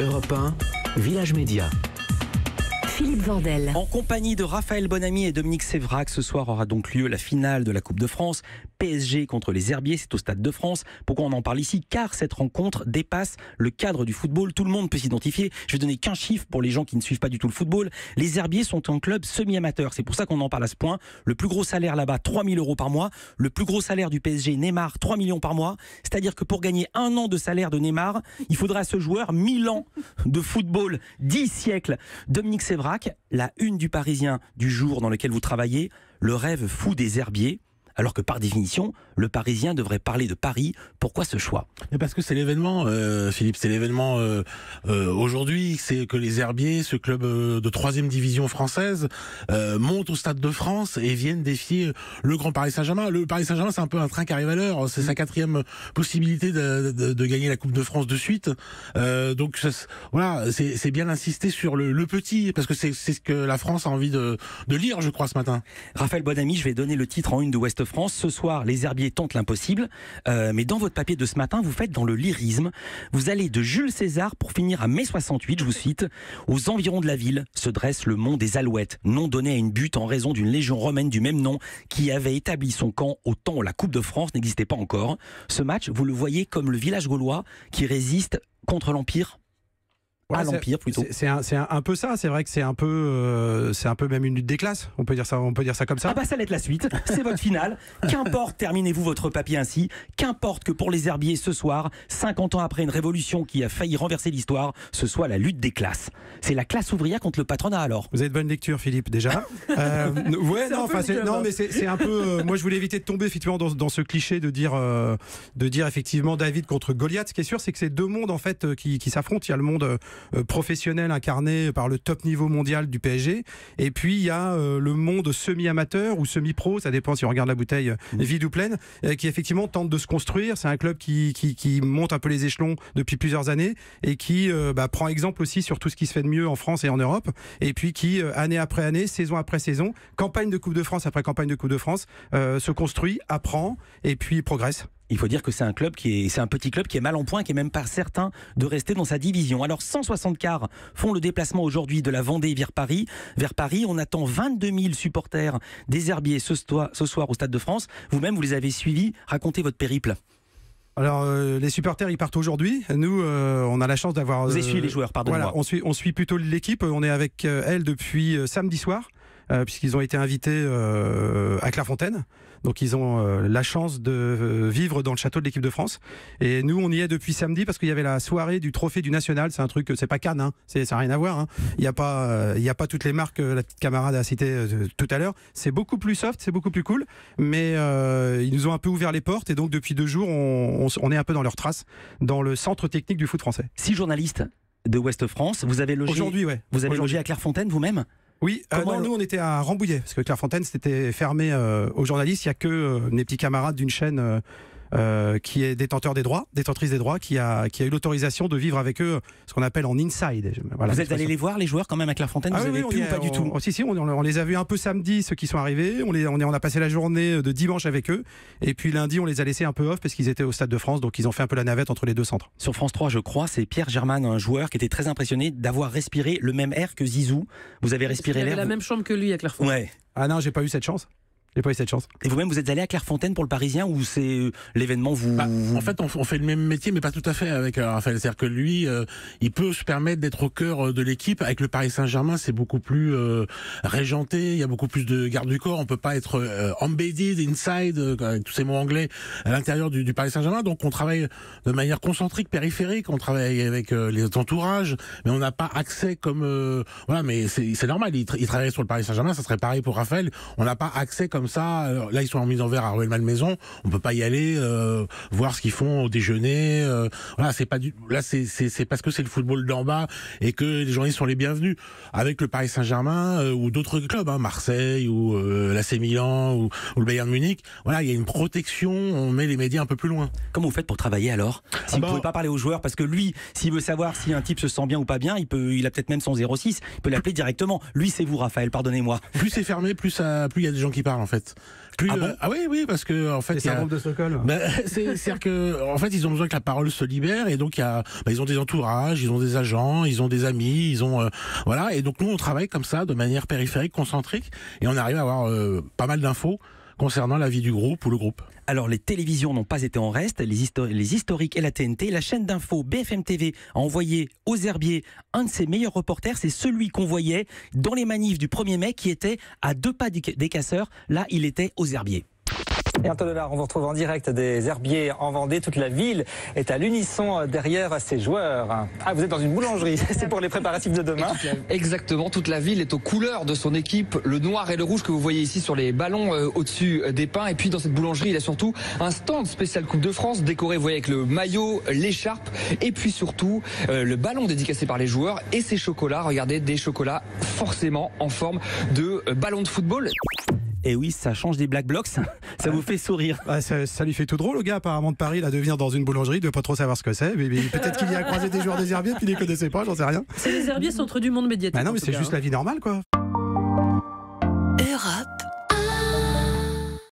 Europe 1, Village Média. Philippe Vandel. En compagnie de Raphaël Bonamy et Dominique Sévrac, ce soir aura donc lieu la finale de la Coupe de France. PSG contre les Herbiers, c'est au Stade de France. Pourquoi on en parle ici? Car cette rencontre dépasse le cadre du football. Tout le monde peut s'identifier. Je vais donner qu'un chiffre pour les gens qui ne suivent pas du tout le football. Les Herbiers sont un club semi-amateur. C'est pour ça qu'on en parle à ce point. Le plus gros salaire là-bas, 3 000 € par mois. Le plus gros salaire du PSG, Neymar, 3 millions par mois. C'est-à-dire que pour gagner 1 an de salaire de Neymar, il faudra à ce joueur 1000 ans de football, 10 siècles. Dominique Sévrac, la une du Parisien du jour dans lequel vous travaillez, le rêve fou des Herbiers. Alors que par définition, le Parisien devrait parler de Paris. Pourquoi ce choix? Mais parce que c'est l'événement, Philippe, c'est l'événement aujourd'hui, c'est que les Herbiers, ce club de 3e division française, montent au Stade de France et viennent défier le Grand Paris Saint-Germain. Le Paris Saint-Germain, c'est un peu un train qui arrive à l'heure. C'est sa 4e possibilité de gagner la Coupe de France de suite. Donc voilà, c'est bien d'insister sur le petit, parce que c'est ce que la France a envie de lire, je crois, ce matin. Raphaël Bonamy, je vais donner le titre en une de Ouest France. Ce soir, les Herbiers tentent l'impossible. Mais dans votre papier de ce matin, vous faites dans le lyrisme. Vous allez de Jules César pour finir à mai 68, je vous cite. Aux environs de la ville se dresse le mont des Alouettes, nom donné à une butte en raison d'une légion romaine du même nom qui avait établi son camp au temps où la Coupe de France n'existait pas encore. Ce match, vous le voyez comme le village gaulois qui résiste contre l'Empire. À l'Empire plutôt. C'est un peu ça. C'est vrai que c'est un peu même une lutte des classes. On peut dire ça comme ça. Ah bah ça va être la suite. C'est votre finale. Qu'importe, terminez-vous votre papier ainsi. Qu'importe que pour les Herbiers ce soir, 50 ans après une révolution qui a failli renverser l'histoire, ce soit la lutte des classes. C'est la classe ouvrière contre le patronat alors. Vous avez de bonne lecture, Philippe, déjà. Ouais, non, enfin, mais c'est un peu. Moi, je voulais éviter de tomber effectivement dans ce cliché de dire effectivement David contre Goliath. Ce qui est sûr, c'est que c'est deux mondes en fait qui s'affrontent. Il y a le monde professionnel incarné par le top niveau mondial du PSG, et puis il y a le monde semi-amateur ou semi-pro, ça dépend si on regarde la bouteille vide ou pleine, qui effectivement tente de se construire. C'est un club qui monte un peu les échelons depuis plusieurs années et qui prend exemple aussi sur tout ce qui se fait de mieux en France et en Europe, et puis qui année après année, saison après saison, campagne de Coupe de France après campagne de Coupe de France, se construit, apprend et puis progresse. Il faut dire que c'est un petit club qui est mal en point, qui est même pas certain de rester dans sa division. Alors 160 cars font le déplacement aujourd'hui de la Vendée vers Paris. On attend 22 000 supporters des Herbiers ce soir au Stade de France. Vous-même, vous les avez suivis. Racontez votre périple. Alors les supporters ils partent aujourd'hui. Nous on a la chance d'avoir. Vous essuyez les joueurs, pardonnez-moi. Voilà, on suit plutôt l'équipe. On est avec elle depuis samedi soir. Puisqu'ils ont été invités à Clairefontaine. Donc ils ont la chance de vivre dans le château de l'équipe de France. Et nous, on y est depuis samedi parce qu'il y avait la soirée du trophée du national. C'est un truc, c'est pas Cannes, hein. Ça n'a rien à voir. Hein. Il n'y a pas toutes les marques que la petite camarade a citées tout à l'heure. C'est beaucoup plus soft, c'est beaucoup plus cool. Mais ils nous ont un peu ouvert les portes. Et donc depuis 2 jours, on est un peu dans leurs traces, dans le centre technique du foot français. 6 journalistes de Ouest France. Vous avez logé aujourd'hui, ouais. Vous avez logé à Clairefontaine vous-même? Oui, nous on était à Rambouillet, parce que Clairefontaine c'était fermé aux journalistes. Il n'y a que mes petits camarades d'une chaîne qui est détentrice des droits, qui a eu l'autorisation de vivre avec eux ce qu'on appelle en inside. Voilà, vous êtes allé les voir, les joueurs, quand même, à Clairefontaine? Vous avez pu ou pas du tout? Si, on les a vus un peu samedi, ceux qui sont arrivés. On a passé la journée de dimanche avec eux. Et puis lundi, on les a laissés un peu off parce qu'ils étaient au Stade de France. Donc ils ont fait un peu la navette entre les deux centres. Sur France 3, je crois, c'est Pierre Germain, un joueur qui était très impressionné d'avoir respiré le même air que Zizou. Vous avez respiré l'air? Il avait la même chambre que lui à Clairefontaine. Ouais. Ah non, j'ai pas eu cette chance. J'ai pas eu cette chance. Et vous-même, vous êtes allé à Clairefontaine pour le Parisien ou c'est l'événement En fait, on fait le même métier, mais pas tout à fait avec Raphaël. C'est-à-dire que lui, il peut se permettre d'être au cœur de l'équipe. Avec le Paris Saint-Germain, c'est beaucoup plus régenté. Il y a beaucoup plus de garde du corps. On peut pas être embedded, inside, avec tous ces mots anglais, à l'intérieur du Paris Saint-Germain. Donc, on travaille de manière concentrique, périphérique. On travaille avec les entourages, mais on n'a pas accès comme voilà. Mais c'est normal. Il travaille sur le Paris Saint-Germain. Ça serait pareil pour Raphaël. On n'a pas accès comme ça. Alors, là, ils sont en mise en verre à Rueil-Malmaison. On peut pas y aller voir ce qu'ils font au déjeuner. Voilà, c'est pas là, c'est parce que c'est le football d'en bas et que les journalistes sont les bienvenus. Avec le Paris Saint-Germain ou d'autres clubs, Marseille ou l'AC Milan ou le Bayern Munich. Voilà, il y a une protection. On met les médias un peu plus loin. Comment vous faites pour travailler alors? Si vous pouvez pas parler aux joueurs, parce que lui, s'il veut savoir si un type se sent bien ou pas bien, il a peut-être même son 06. Il peut l'appeler directement. Lui, c'est vous, Raphaël. Pardonnez-moi. Plus c'est fermé, plus il y a des gens qui parlent en fait. fait. Oui, parce que en fait, c'est un groupe de Stockholm. C'est-à-dire que en fait, ils ont besoin que la parole se libère et donc ils ont des entourages, ils ont des agents, ils ont des amis, ils ont voilà. Et donc nous, on travaille comme ça, de manière périphérique, concentrique, et on arrive à avoir pas mal d'infos concernant la vie du groupe ou le groupe. Alors les télévisions n'ont pas été en reste, les historiques et la TNT, la chaîne d'info BFM TV a envoyé aux herbiers un de ses meilleurs reporters, c'est celui qu'on voyait dans les manifs du 1er mai qui était à 2 pas des casseurs, là il était aux herbiers. Et Antoine Delard, on vous retrouve en direct des herbiers en Vendée. Toute la ville est à l'unisson derrière ses joueurs. Ah, vous êtes dans une boulangerie, c'est pour les préparatifs de demain. Exactement, toute la ville est aux couleurs de son équipe, le noir et le rouge que vous voyez ici sur les ballons au-dessus des pains. Et puis dans cette boulangerie, il y a surtout un stand spécial Coupe de France, décoré, vous voyez, avec le maillot, l'écharpe, et puis surtout le ballon dédicacé par les joueurs et ces chocolats. Regardez, des chocolats forcément en forme de ballon de football. Et oui, ça change des Black Blocs, ça vous fait sourire. Ça lui fait tout drôle au gars apparemment de Paris là, de venir dans une boulangerie, de pas trop savoir ce que c'est, mais peut-être qu'il y a croisé des joueurs des herbiers puis il les connaissait pas, j'en sais rien. C'est les herbiers centre du monde médiatique. Non mais c'est juste la vie normale quoi.